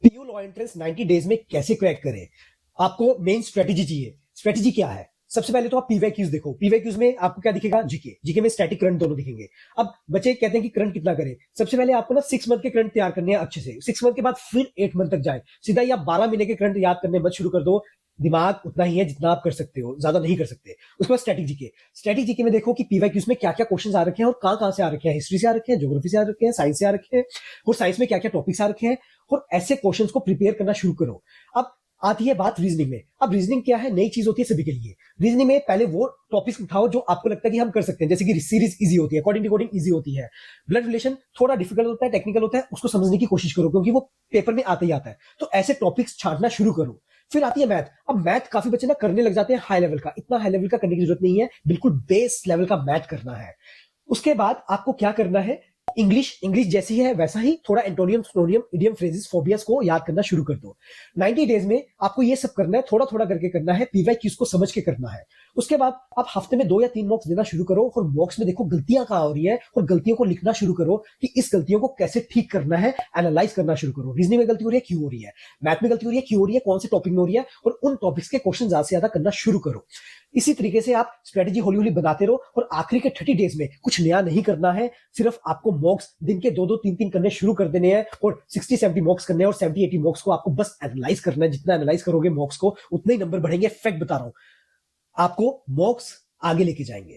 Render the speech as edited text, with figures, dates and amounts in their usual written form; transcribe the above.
PU law entrance 90 days में कैसे crack करें। आपको मेन स्ट्रेटेजी चाहिए। स्ट्रेटेजी क्या है? सबसे पहले तो आप पीवाईक्यूज देखो। पीवाईक्यूज में आपको क्या दिखेगा? जीके। जीके में स्टैटिक करंट दोनों दिखेंगे। अब बच्चे कहते हैं कि करंट कितना करें। सबसे पहले आपको ना 6 मंथ के करंट तैयार करने हैं अच्छे से। 6 मंथ के बाद फिर 8 मंथ तक जाए। सीधा ही आप 12 महीने के करंट याद करने मत शुरू कर दो। दिमाग उतना ही है जितना आप कर सकते हो, ज्यादा नहीं कर सकते। उसके बाद स्टैटिक जीके। स्टैटिक जीके में देखो कि पीवाईक्यूज में क्या क्या क्वेश्चन आ रखे हैं और कहां कहां से आ रखे हैं। हिस्ट्री से आ रखे हैं, ज्योग्राफी से आ रखे हैं, साइंस से आ रखे हैं, और साइंस में क्या क्या टॉपिक्स आ रखे हैं, और ऐसे क्वेश्चंस को प्रिपेयर करना शुरू करो। अब आती है बात रीजनिंग में। अब रीजनिंग क्या है? नई चीज होती है सभी के लिए। रीजनिंग में पहले वो टॉपिक्स उठाओ जो आपको लगता है कि हम कर सकते हैं। जैसे कि सीरीज इजी होती है, कोडिंग डिकोडिंग इजी होती है, ब्लड रिलेशन थोड़ा डिफिकल्ट होता है, टेक्निकल होता है, उसको समझने की कोशिश करो क्योंकि वो पेपर में आता ही आता है। तो ऐसे टॉपिक्स छांटना शुरू करो। फिर आती है मैथ। अब मैथ काफी बच्चे ना करने लग जाते हैं हाई लेवल का। इतना हाई लेवल का करने की जरूरत नहीं है, बिल्कुल बेस लेवल का मैथ करना है। उसके बाद आपको क्या करना है? इंग्लिश। इंग्लिश जैसी है वैसा ही थोड़ा एंटोनियम, सिनोनियम, इडियम, फ्रेजेस, फोबियास को याद करना शुरू कर दो। 90 डेज में आपको ये सब करना है, थोड़ा थोड़ा करके करना है, पीवाईक्यूज को समझ के करना है। उसके बाद आप हफ्ते में 2 या 3 मॉक्स देना शुरू करो, और मॉक्स में देखो गलतियां कहां हो रही है, और गलतियों को लिखना शुरू करो कि इस गलतियों को कैसे ठीक करना है। एनालाइज करना शुरू करो। रीजनिंग में गलती हो रही है, क्यों हो रही है? मैथ में गलती हो रही है, क्यों हो रही है? कौन से टॉपिक में हो रही है? और उन टॉपिक्स के क्वेश्चन ज्यादा से ज्यादा करना शुरू करो। इसी तरीके से आप स्ट्रेटेजी हौली हौली बनाते रहो, और आखिरी के 30 डेज में कुछ नया नहीं करना है। सिर्फ आपको मॉक्स दिन के 2-2 3-3 करने शुरू कर देने हैं, और 60-70 मॉक्स करने हैं, और 70-80 मॉक्स को आपको बस एनालाइज करना है। जितना एनालाइज करोगे मॉक्स को, उतने ही नंबर बढ़ेंगे। फैक्ट बता रहा हूं, आपको मॉक्स आगे लेके जाएंगे।